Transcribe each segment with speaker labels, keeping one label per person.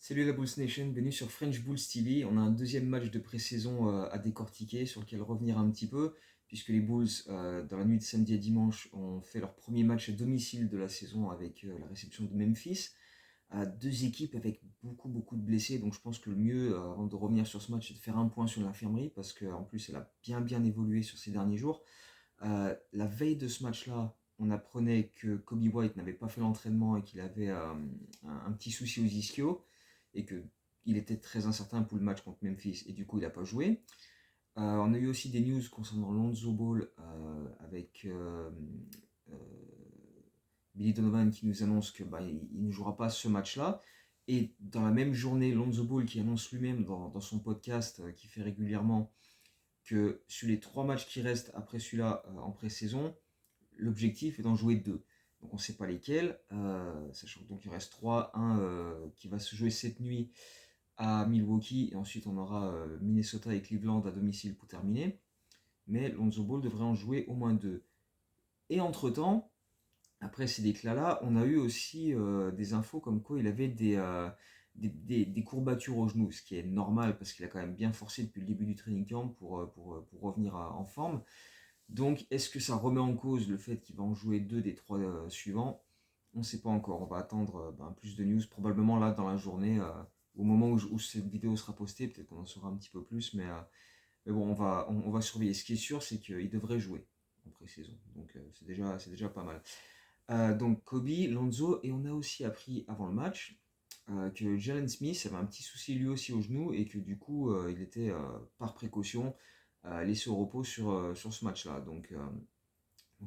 Speaker 1: Salut la Bulls Nation, bienvenue sur French Bulls TV. On a un deuxième match de pré-saison à décortiquer, sur lequel revenir un petit peu, puisque les Bulls, dans la nuit de samedi à dimanche, ont fait leur premier match à domicile de la saison avec la réception de Memphis. Deux équipes avec beaucoup de blessés, donc je pense que le mieux, avant de revenir sur ce match, c'est de faire un point sur l'infirmerie, parce qu'en plus elle a bien évolué sur ces derniers jours. La veille de ce match-là, on apprenait que Kobe White n'avait pas fait l'entraînement et qu'il avait un petit souci aux ischios et qu'il était très incertain pour le match contre Memphis et du coup il n'a pas joué. On a eu aussi des news concernant Lonzo Ball avec euh, Billy Donovan qui nous annonce que il ne jouera pas ce match-là. Et dans la même journée, Lonzo Ball qui annonce lui-même dans son podcast qu'il fait régulièrement que sur les trois matchs qui restent après celui-là en pré-saison, l'objectif est d'en jouer deux. Donc on ne sait pas lesquels, sachant que donc il reste trois, un qui va se jouer cette nuit à Milwaukee et ensuite on aura Minnesota et Cleveland à domicile pour terminer. Mais Lonzo Ball devrait en jouer au moins deux. Et entre-temps, après ces déclats-là, on a eu aussi des infos comme quoi il avait des courbatures au genou, ce qui est normal parce qu'il a quand même bien forcé depuis le début du training camp pour revenir en forme. Donc, est-ce que ça remet en cause le fait qu'il va en jouer deux des trois suivants? On ne sait pas encore. On va attendre plus de news, probablement là dans la journée, au moment où cette vidéo sera postée. Peut-être qu'on en saura un petit peu plus, mais bon, on va surveiller. Ce qui est sûr, c'est qu'il devrait jouer en pré-saison. Donc, c'est déjà pas mal. Donc, Kobe, Lonzo, et on a aussi appris avant le match que Jalen Smith avait un petit souci lui aussi au genou et que du coup, il était par précaution laissé au repos sur ce match-là. Donc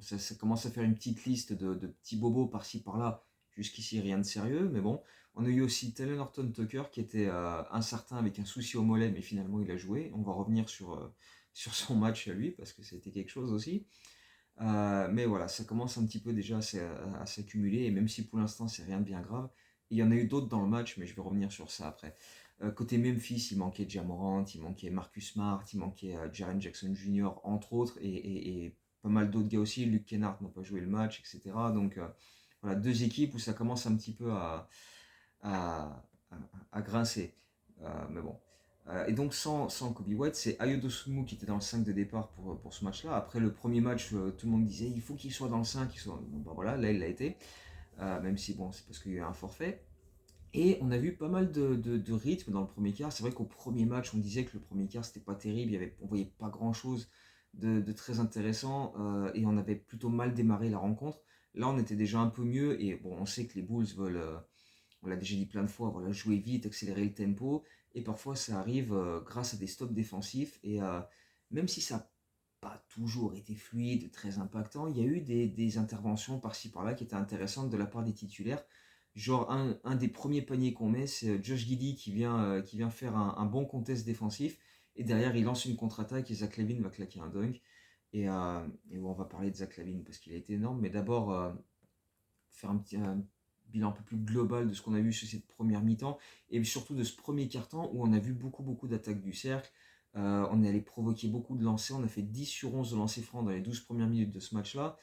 Speaker 1: ça commence à faire une petite liste de petits bobos par-ci par-là. Jusqu'ici, rien de sérieux, mais bon. On a eu aussi Taylor Horton Tucker qui était incertain avec un souci au mollet, mais finalement il a joué. On va revenir sur son match à lui parce que c'était quelque chose aussi. Mais voilà, ça commence un petit peu déjà à s'accumuler, et même si pour l'instant c'est rien de bien grave, il y en a eu d'autres dans le match, mais je vais revenir sur ça après. Côté Memphis, il manquait Ja Morant, il manquait Marcus Smart, il manquait Jaren Jackson Jr. entre autres, et pas mal d'autres gars aussi. Luke Kennard n'a pas joué le match, etc. Donc voilà, deux équipes où ça commence un petit peu à, à grincer. Mais bon. Et donc sans Kobe White, c'est Ayo Dosunmu qui était dans le 5 de départ pour ce match-là. Après le premier match, tout le monde disait il faut qu'il soit dans le 5. Bon, ben voilà, là il l'a été. Même si bon, c'est parce qu'il y a eu un forfait. Et on a vu pas mal de rythme dans le premier quart. C'est vrai qu'au premier match, on disait que le premier quart c'était pas terrible. On voyait pas grand chose de très intéressant et on avait plutôt mal démarré la rencontre. Là, on était déjà un peu mieux et bon, on sait que les Bulls veulent, on l'a déjà dit plein de fois, voilà, jouer vite, accélérer le tempo. Et parfois, ça arrive grâce à des stops défensifs. Et même si ça n'a pas toujours été fluide, très impactant, il y a eu des interventions par-ci par-là qui étaient intéressantes de la part des titulaires. Genre, un des premiers paniers qu'on met, c'est Josh Giddey qui vient faire un bon contest défensif. Et derrière, il lance une contre-attaque et Zach LaVine va claquer un dunk. Et bon, on va parler de Zach LaVine parce qu'il a été énorme. Mais d'abord, faire un bilan un peu plus global de ce qu'on a vu sur cette première mi-temps et surtout de ce premier quart-temps où on a vu beaucoup d'attaques du cercle. On est allé provoquer beaucoup de lancers. On a fait 10 sur 11 de lancers francs dans les 12 premières minutes de ce match-là.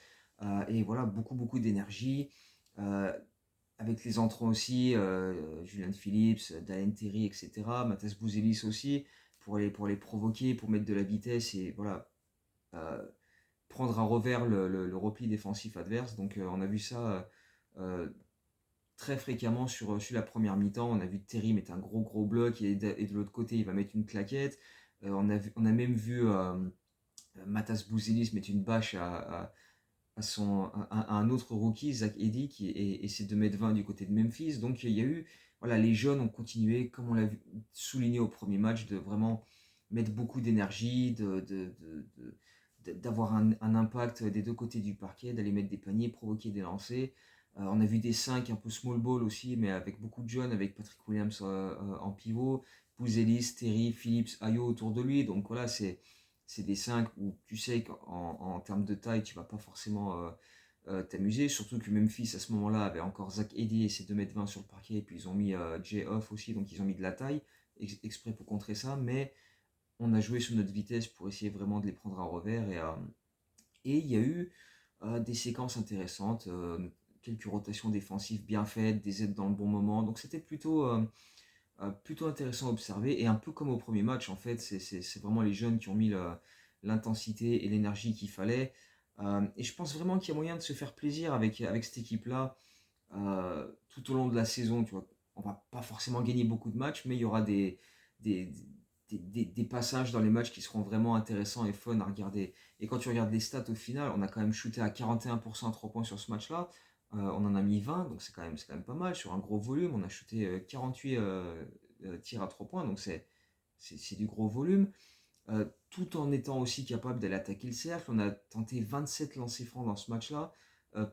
Speaker 1: Et voilà, beaucoup d'énergie. Avec les entrants aussi, Julian Phillips, Dalen Terry, etc. Matas Bouzelis aussi, pour les provoquer, pour mettre de la vitesse et voilà, euh, prendre à revers le repli défensif adverse. Donc on a vu ça très fréquemment sur la première mi-temps. On a vu Terry mettre un gros bloc et de l'autre côté il va mettre une claquette. On a même vu Matas Bouzelis mettre une bâche à un autre rookie, Zach Edey, et c'est 2,20 m du côté de Memphis. Donc il y a eu, voilà, les jeunes ont continué, comme on l'a souligné au premier match, de vraiment mettre beaucoup d'énergie, d'avoir un impact des deux côtés du parquet, d'aller mettre des paniers, provoquer des lancers. On a vu des 5 un peu small ball aussi, mais avec beaucoup de jeunes, avec Patrick Williams en pivot, Pouzelis, Terry, Phillips, Ayo autour de lui. Donc voilà, c'est des 5 où tu sais qu'en termes de taille, tu vas pas forcément t'amuser. Surtout que Memphis, à ce moment-là, avait encore Zach Edey et ses 2,20 m sur le parquet. Et puis ils ont mis Jay Off aussi, donc ils ont mis de la taille exprès pour contrer ça. Mais on a joué sur notre vitesse pour essayer vraiment de les prendre à revers. Et il y a eu des séquences intéressantes, quelques rotations défensives bien faites, des aides dans le bon moment. Donc c'était plutôt intéressant à observer. Et un peu comme au premier match, en fait, c'est vraiment les jeunes qui ont mis l'intensité et l'énergie qu'il fallait. Et je pense vraiment qu'il y a moyen de se faire plaisir avec cette équipe-là tout au long de la saison. Tu vois. On va pas forcément gagner beaucoup de matchs, mais il y aura des, des passages dans les matchs qui seront vraiment intéressants et fun à regarder. Et quand tu regardes les stats au final, on a quand même shooté à 41% à 3 points sur ce match-là. On en a mis 20, donc c'est quand même pas mal. Sur un gros volume, on a shooté 48 tirs à 3 points, donc c'est du gros volume. Tout en étant aussi capable d'aller attaquer le cercle. On a tenté 27 lancers francs dans ce match-là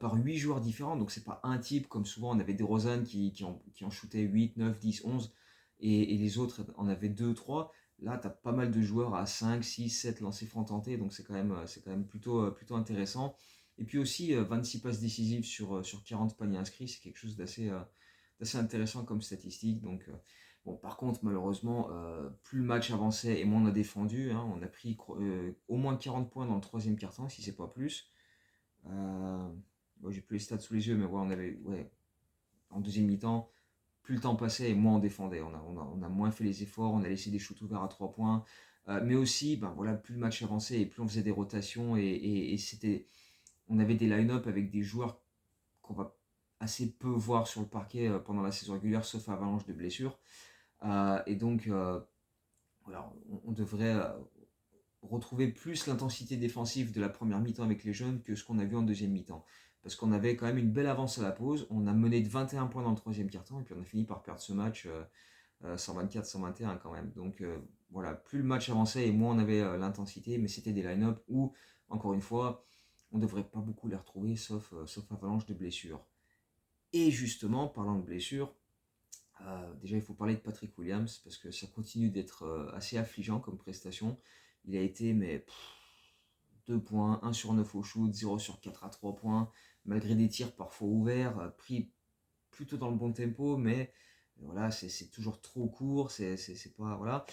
Speaker 1: par 8 joueurs différents. Donc c'est pas un type, comme souvent on avait des Rosanne qui en shootaient 8, 9, 10, 11 et les autres en avaient 2, 3. Là, tu as pas mal de joueurs à 5, 6, 7 lancers francs tentés, donc c'est quand même plutôt intéressant. Et puis aussi 26 passes décisives sur 40 paniers inscrits, c'est quelque chose d'assez intéressant comme statistique. Donc bon, par contre, malheureusement, plus le match avançait et moins on a défendu. Hein. On a pris au moins 40 points dans le troisième quart-temps, si c'est pas plus. Euh, bon, j'ai plus les stats sous les yeux, mais ouais, on avait, ouais, en deuxième mi-temps, plus le temps passait et moins on défendait. On a moins fait les efforts, on a laissé des shoots ouverts à 3 points. Mais aussi, ben, voilà, plus le match avançait et plus on faisait des rotations et on avait des line-up avec des joueurs qu'on va assez peu voir sur le parquet pendant la saison régulière, sauf avalanche de blessures. Et donc, voilà, on devrait retrouver plus l'intensité défensive de la première mi-temps avec les jeunes que ce qu'on a vu en deuxième mi-temps. Parce qu'on avait quand même une belle avance à la pause. On a mené de 21 points dans le troisième quart-temps et puis on a fini par perdre ce match 124-121 quand même. Donc voilà, plus le match avançait et moins on avait l'intensité, mais c'était des line-up où, encore une fois, on ne devrait pas beaucoup les retrouver sauf avalanche de blessures. Et justement, parlant de blessures, déjà, il faut parler de Patrick Williams parce que ça continue d'être assez affligeant comme prestation. Il a été, mais 2 points, 1 sur 9 au shoot, 0 sur 4 à 3 points, malgré des tirs parfois ouverts, pris plutôt dans le bon tempo, mais voilà, c'est toujours trop court, c'est pas. Voilà.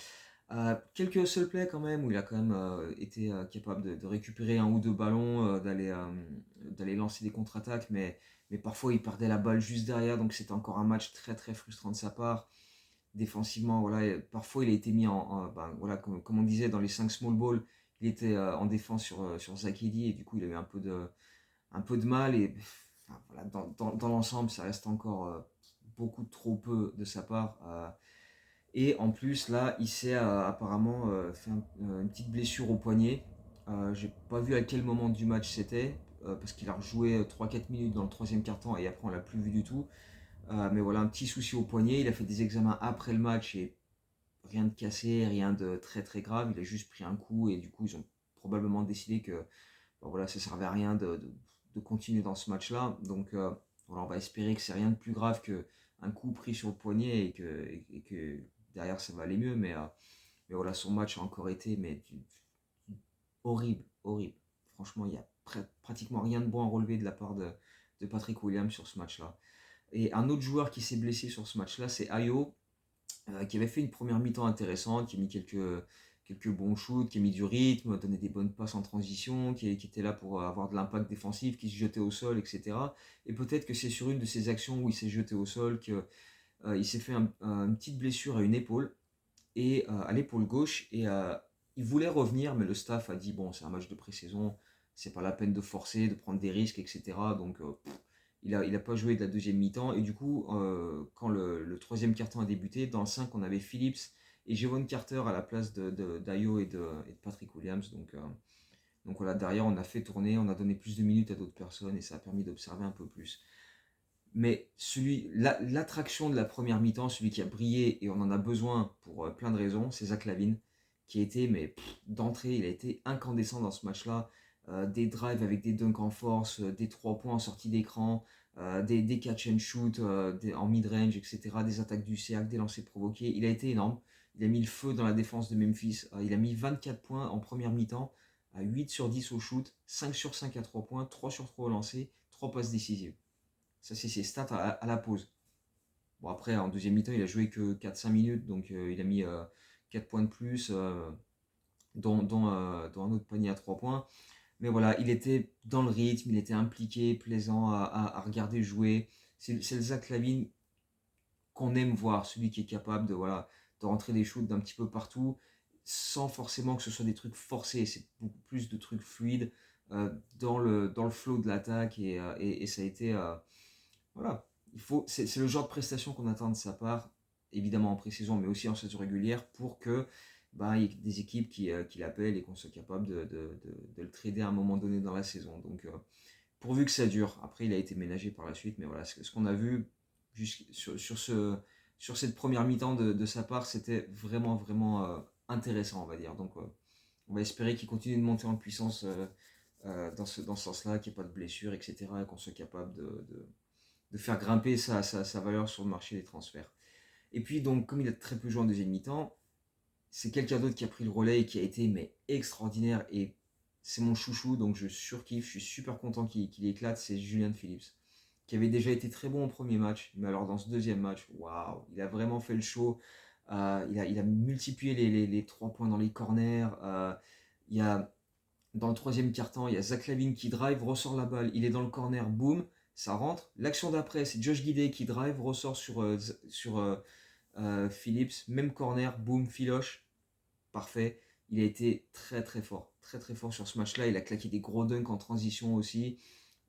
Speaker 1: Quelques seul plays quand même, où il a quand même été capable de récupérer un ou deux ballons, d'aller lancer des contre-attaques, mais parfois il perdait la balle juste derrière, donc c'était encore un match très très frustrant de sa part. Défensivement, voilà, parfois il a été mis ben, voilà, comme on disait, dans les 5 small ball, il était en défense sur Zach Edey, et du coup il a eu un peu de mal, et enfin, voilà, dans l'ensemble, ça reste encore beaucoup trop peu de sa part. Et en plus, là, il s'est apparemment fait une petite blessure au poignet. J'ai pas vu à quel moment du match c'était, parce qu'il a rejoué 3-4 minutes dans le troisième quart-temps et après on l'a plus vu du tout. Mais voilà, un petit souci au poignet. Il a fait des examens après le match et rien de cassé, rien de très très grave. Il a juste pris un coup et du coup, ils ont probablement décidé que bon, voilà, ça servait à rien de continuer dans ce match-là. Donc voilà, on va espérer que c'est rien de plus grave qu'un coup pris sur le poignet et que derrière ça va aller mieux. Mais voilà, son match a encore été horrible, horrible. Franchement, il n'y a pratiquement rien de bon à relever de la part de Patrick Williams sur ce match-là. Et un autre joueur qui s'est blessé sur ce match-là, c'est Ayo, qui avait fait une première mi-temps intéressante, qui a mis quelques bons shoots, qui a mis du rythme, donné des bonnes passes en transition, qui était là pour avoir de l'impact défensif, qui se jetait au sol, etc. Et peut-être que c'est sur une de ces actions où il s'est jeté au sol qu'il s'est fait une petite blessure à une épaule, et à l'épaule gauche, et il voulait revenir, mais le staff a dit, bon, c'est un match de pré-saison, c'est pas la peine de forcer, de prendre des risques, etc. Donc il a pas joué de la deuxième mi-temps. Et du coup, quand le troisième quart-temps a débuté, dans le 5, on avait Phillips et Jevon Carter à la place d'Ayo et de Patrick Williams. Donc voilà, derrière, on a fait tourner, on a donné plus de minutes à d'autres personnes et ça a permis d'observer un peu plus. Mais l'attraction de la première mi-temps, celui qui a brillé, et on en a besoin pour plein de raisons, c'est Zach LaVine, qui a été, mais d'entrée, il a été incandescent dans ce match-là. Des drives avec des dunks en force, des 3 points en sortie d'écran, des catch and shoot en mid-range, etc., des attaques du cercle, des lancers provoqués. Il a été énorme. Il a mis le feu dans la défense de Memphis. Il a mis 24 points en première mi-temps, à 8 sur 10 au shoot, 5 sur 5 à 3 points, 3 sur 3 au lancer, 3 passes décisives. Ça, c'est ses stats à la pause. Bon, après, en deuxième mi-temps, il a joué que 4-5 minutes, donc il a mis 4 points de plus, dont un autre panier à 3 points. Mais voilà, il était dans le rythme, il était impliqué, plaisant à regarder jouer. C'est le Zach LaVine qu'on aime voir, celui qui est capable de rentrer des shoots d'un petit peu partout, sans forcément que ce soit des trucs forcés. C'est beaucoup plus de trucs fluides dans le flow de l'attaque et ça a été voilà. C'est le genre de prestation qu'on attend de sa part, évidemment en pré-saison, mais aussi en saison régulière, pour que il y ait des équipes qui l'appellent et qu'on soit capable de le trader à un moment donné dans la saison. Donc, pourvu que ça dure. Après, il a été ménagé par la suite, mais voilà, ce qu'on a vu sur cette première mi-temps de sa part, c'était vraiment, vraiment intéressant, on va dire. Donc, on va espérer qu'il continue de monter en puissance dans ce sens-là, qu'il n'y ait pas de blessures, etc., et qu'on soit capable de faire grimper sa valeur sur le marché des transferts. Et puis, donc, comme il a très peu joué en deuxième mi-temps, c'est quelqu'un d'autre qui a pris le relais et qui a été mais extraordinaire. Et c'est mon chouchou, donc je surkiffe, je suis super content qu'il éclate. C'est Julian Phillips, qui avait déjà été très bon au premier match. Mais alors, dans ce deuxième match, waouh, il a vraiment fait le show. Il a multiplié les 3 points dans les corners. Il y a dans le troisième quart-temps, il y a Zach LaVine qui drive, ressort la balle, il est dans le corner, boum, ça rentre. L'action d'après, c'est Josh Giddey qui drive, ressort sur Phillips, même corner, boum, filoche, parfait. Il a été très très fort sur ce match-là. Il a claqué des gros dunks en transition aussi.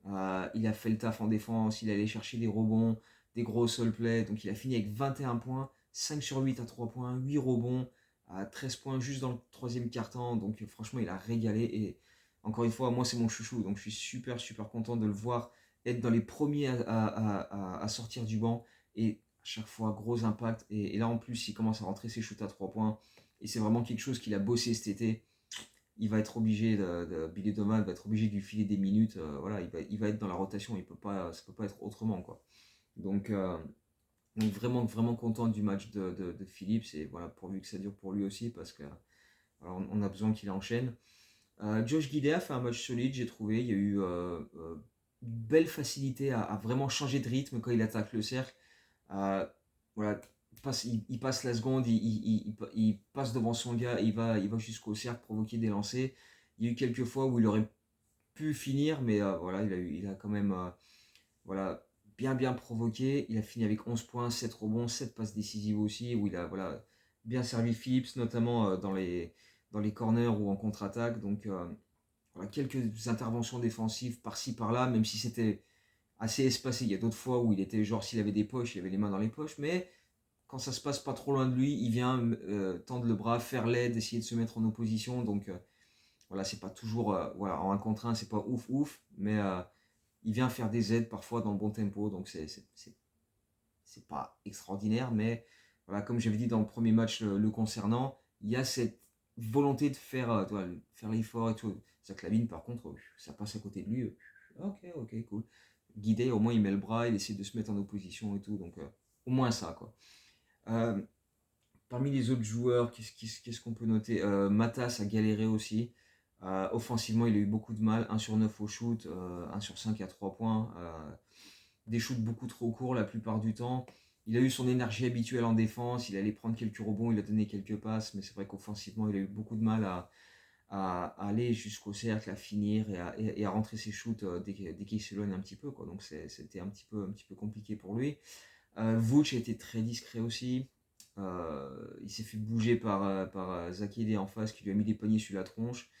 Speaker 1: Il a fait le taf en défense, il allait chercher des rebonds, des gros soul plays. Donc il a fini avec 21 points, 5 sur 8 à 3 points, 8 rebonds, à 13 points juste dans le troisième quart-temps. Donc franchement, il a régalé. Et encore une fois, moi, c'est mon chouchou. Donc je suis super content de le voir être dans les premiers à sortir du banc. Et à chaque fois, gros impact. Et là, en plus, il commence à rentrer ses shoots à 3 points. Et c'est vraiment quelque chose qu'il a bossé cet été. Il va être obligé Billy Donovan va être obligé de lui filer des minutes. Voilà, il va être dans la rotation. Ça peut pas être autrement, quoi. Donc, vraiment, vraiment content du match de Phillips. Et voilà, pourvu que ça dure pour lui aussi, parce que alors, on a besoin qu'il enchaîne. Josh Giddey a fait un match solide, j'ai trouvé. Il y a eu une belle facilité à vraiment changer de rythme quand il attaque le cercle. Voilà, il passe la seconde, il passe devant son gars, il va jusqu'au cercle provoquer des lancers. Il y a eu quelques fois où il aurait pu finir, mais voilà, il a quand même voilà, bien provoqué. Il a fini avec 11 points, 7 rebonds, 7 passes décisives aussi, où il a voilà, bien servi Phillips, notamment dans les corners ou en contre-attaque. Donc voilà, quelques interventions défensives par-ci par-là, même si c'était assez espacé. Il y a d'autres fois où il était genre, s'il avait des poches, il avait les mains dans les poches, mais quand ça se passe pas trop loin de lui, il vient tendre le bras, faire l'aide, essayer de se mettre en opposition. Donc voilà, c'est pas toujours voilà, en 1 contre 1, c'est pas ouf, mais il vient faire des aides parfois dans le bon tempo. Donc c'est pas extraordinaire, mais voilà, comme j'avais dit dans le premier match le concernant, il y a cette volonté de faire l'effort et tout. Zach LaVine, par contre, ça passe à côté de lui. Ok, cool. Guidé, au moins il met le bras, il essaie de se mettre en opposition et tout. Donc au moins ça, quoi. Euh, Parmi les autres joueurs, qu'est-ce qu'on peut noter? Matas a galéré aussi. Offensivement, il a eu beaucoup de mal. 1 sur 9 au shoot, 1 sur 5 à 3 points. Des shoots beaucoup trop courts la plupart du temps. Il a eu son énergie habituelle en défense. Il allait prendre quelques rebonds, il a donné quelques passes. Mais c'est vrai qu'offensivement, il a eu beaucoup de mal à aller jusqu'au cercle, à finir et à rentrer ses shoots dès qu'il s'éloigne un petit peu, quoi. Donc c'était un petit peu compliqué pour lui. Vooch a été très discret aussi. Il s'est fait bouger par Zach Edey en face qui lui a mis des poignées sur la tronche.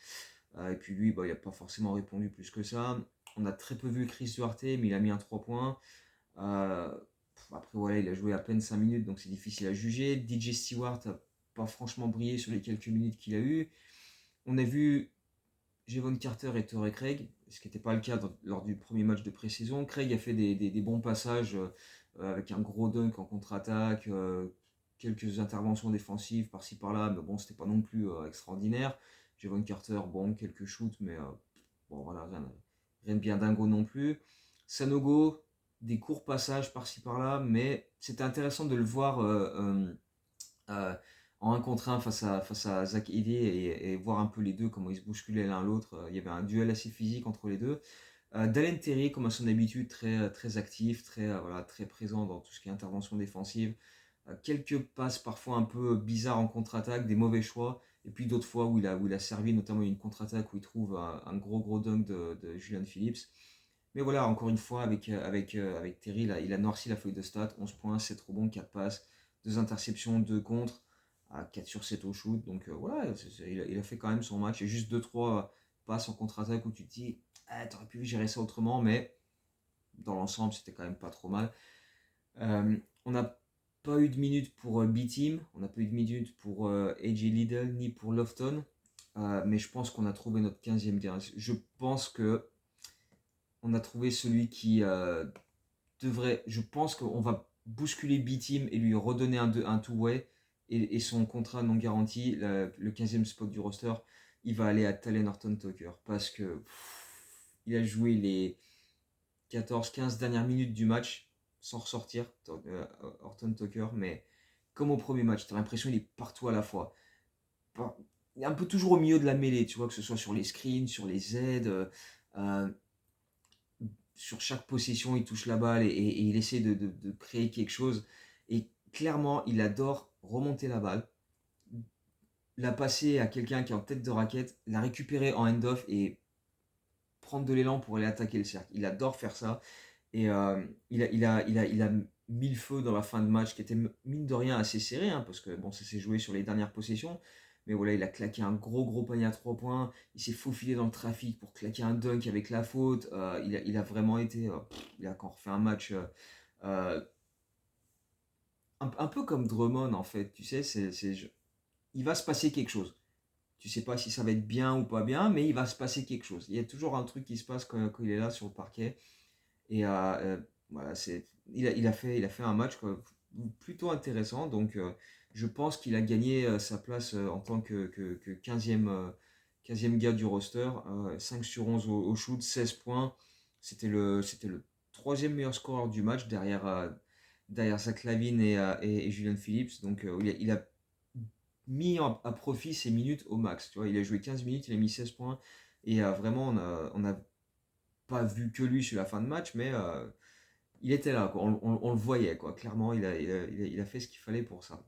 Speaker 1: Et puis lui, il n'a pas forcément répondu plus que ça. On a très peu vu Chris Duarte, mais il a mis un 3 points. Après, voilà, il a joué à peine 5 minutes, donc c'est difficile à juger. DJ Stewart n'a pas franchement brillé sur les quelques minutes qu'il a eu. On a vu Jevon Carter et Torrey Craig, ce qui n'était pas le cas lors du premier match de pré-saison. Craig a fait des bons passages avec un gros dunk en contre-attaque, quelques interventions défensives par-ci par-là, mais bon, c'était pas non plus extraordinaire. Jevon Carter, bon, quelques shoots, mais bon, voilà, rien de bien dingo non plus. Sanogo, des courts passages par-ci par-là, mais c'était intéressant de le voir euh, en 1 contre 1 face à Zach Edey et voir un peu les deux, comment ils se bousculaient l'un l'autre. Il y avait un duel assez physique entre les deux. Dalen Terry, comme à son habitude, très actif, voilà, très présent dans tout ce qui est intervention défensive. Quelques passes parfois un peu bizarres en contre-attaque, des mauvais choix, et puis d'autres fois où il a servi, notamment une contre-attaque où il trouve un gros dunk de Julian Phillips. Mais voilà, encore une fois, avec Terry, là, il a noirci la feuille de stats. 11 points, 7 rebonds, 4 passes, 2 interceptions, 2 contre, à 4 sur 7 au shoot. Donc voilà, il a fait quand même son match. Et juste deux trois passes en contre-attaque où tu te dis, ah, t'aurais pu gérer ça autrement, mais dans l'ensemble, c'était quand même pas trop mal. On n'a pas eu de minutes pour B-Team, on n'a pas eu de minutes pour AJ Liddell ni pour Lofton. Mais je pense qu'on a trouvé notre 15e gars. Je pense que on a trouvé celui qui devrait. Je pense qu'on va bousculer B-Team et lui redonner un two-way. Et son contrat non garanti, le 15e spot du roster, il va aller à Talen Horton-Tucker. Parce que il a joué les 14-15 dernières minutes du match sans ressortir, Horton-Tucker. Mais comme au premier match, tu as l'impression qu'il est partout à la fois. Il est un peu toujours au milieu de la mêlée, tu vois, que ce soit sur les screens, sur les aides. Sur chaque possession, il touche la balle et il essaie de créer quelque chose. Et clairement, il adore remonter la balle, la passer à quelqu'un qui est en tête de raquette, la récupérer en end-off et prendre de l'élan pour aller attaquer le cercle. Il adore faire ça. Et il a mis le feu dans la fin de match qui était mine de rien assez serré, hein, parce que bon, ça s'est joué sur les dernières possessions. Mais voilà, il a claqué un gros panier à 3 points. Il s'est faufilé dans le trafic pour claquer un dunk avec la faute. Il a vraiment été. Il a encore fait un match euh, un peu comme Drummond en fait. Tu sais, il va se passer quelque chose. Tu sais pas si ça va être bien ou pas bien, mais il va se passer quelque chose. Il y a toujours un truc qui se passe quand il est là sur le parquet. Et voilà, il a fait un match quoi, plutôt intéressant. Donc je pense qu'il a gagné sa place en tant que 15e gars du roster. 5 sur 11 au shoot, 16 points. C'était le troisième meilleur scoreur du match derrière Zach LaVine et Julian Phillips. Donc il a mis à profit ses minutes au max. Tu vois, il a joué 15 minutes, il a mis 16 points. Et vraiment, on a pas vu que lui sur la fin de match, mais il était là, quoi. On le voyait, quoi. Clairement, il a fait ce qu'il fallait pour ça.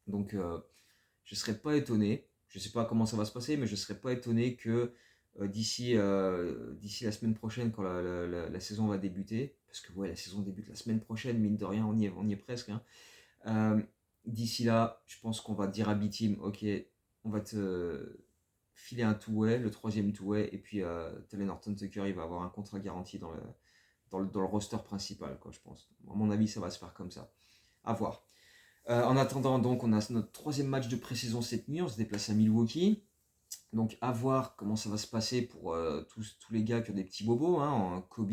Speaker 1: Donc, je ne serais pas étonné, je ne sais pas comment ça va se passer, mais je ne serais pas étonné que d'ici la semaine prochaine, quand la saison va débuter, parce que ouais, la saison débute la semaine prochaine, mine de rien, on y est presque. Hein. Euh, D'ici là, je pense qu'on va dire à B-Team, ok, on va te filer un two-way, le troisième two-way, et puis Talen Horton-Tucker, il va avoir un contrat garanti dans le roster principal, quoi, je pense. À mon avis, ça va se faire comme ça. À voir. En attendant, donc, on a notre troisième match de pré-saison cette nuit. On se déplace à Milwaukee. Donc, à voir comment ça va se passer pour tous les gars qui ont des petits bobos. Hein, Kobe,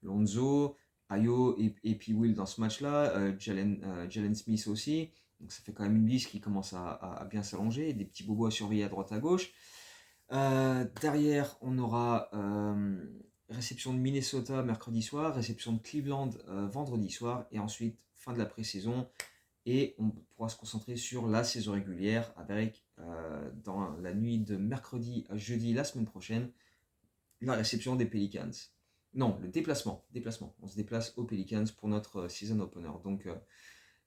Speaker 1: Lonzo, Ayo et puis Will dans ce match-là. Jalen Smith aussi. Donc, ça fait quand même une liste qui commence à bien s'allonger. Des petits bobos à surveiller à droite à gauche. Derrière, on aura réception de Minnesota mercredi soir, réception de Cleveland vendredi soir, et ensuite fin de la pré-saison. Et on pourra se concentrer sur la saison régulière avec, dans la nuit de mercredi à jeudi la semaine prochaine, la réception des Pelicans. Non, le déplacement. On se déplace aux Pelicans pour notre season opener. Donc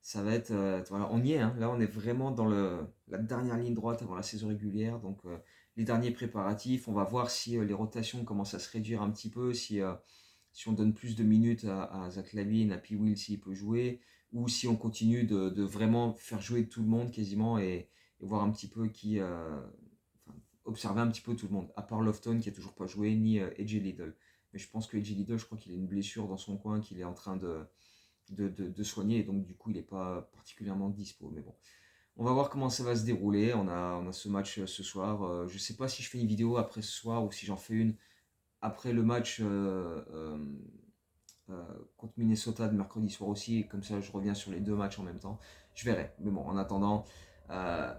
Speaker 1: ça va être, voilà, on y est, hein. Là on est vraiment dans la dernière ligne droite avant la saison régulière, donc les derniers préparatifs, on va voir si les rotations commencent à se réduire un petit peu, si on donne plus de minutes à Zach LaVine, à P. Will s'il peut jouer, ou si on continue de vraiment faire jouer tout le monde quasiment et voir un petit peu enfin, observer un petit peu tout le monde, à part Lofton qui a toujours pas joué, ni AJ Liddell. Mais je pense que AJ Liddell, je crois qu'il a une blessure dans son coin qu'il est en train de soigner et donc du coup il n'est pas particulièrement dispo. Mais bon, on va voir comment ça va se dérouler. On a ce match ce soir. Je ne sais pas si je fais une vidéo après ce soir ou si j'en fais une après le match contre Minnesota de mercredi soir aussi. Comme ça je reviens sur les deux matchs en même temps. Je verrai. Mais bon, en attendant, euh,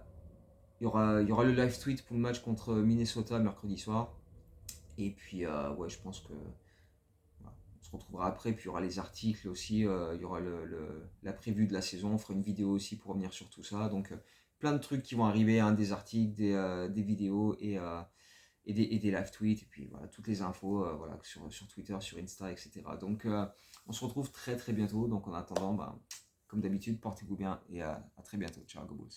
Speaker 1: il y aura le live tweet pour le match contre Minnesota mercredi soir. Et puis, ouais, je pense que voilà. On se retrouvera après, puis il y aura les articles aussi, il y aura la prévue de la saison, on fera une vidéo aussi pour revenir sur tout ça. Donc plein de trucs qui vont arriver, hein, des articles, des vidéos et des live tweets, et puis voilà, toutes les infos voilà, sur Twitter, sur Insta, etc. Donc on se retrouve très très bientôt. Donc en attendant, bah, comme d'habitude, portez-vous bien et à très bientôt. Ciao, Go Bulls.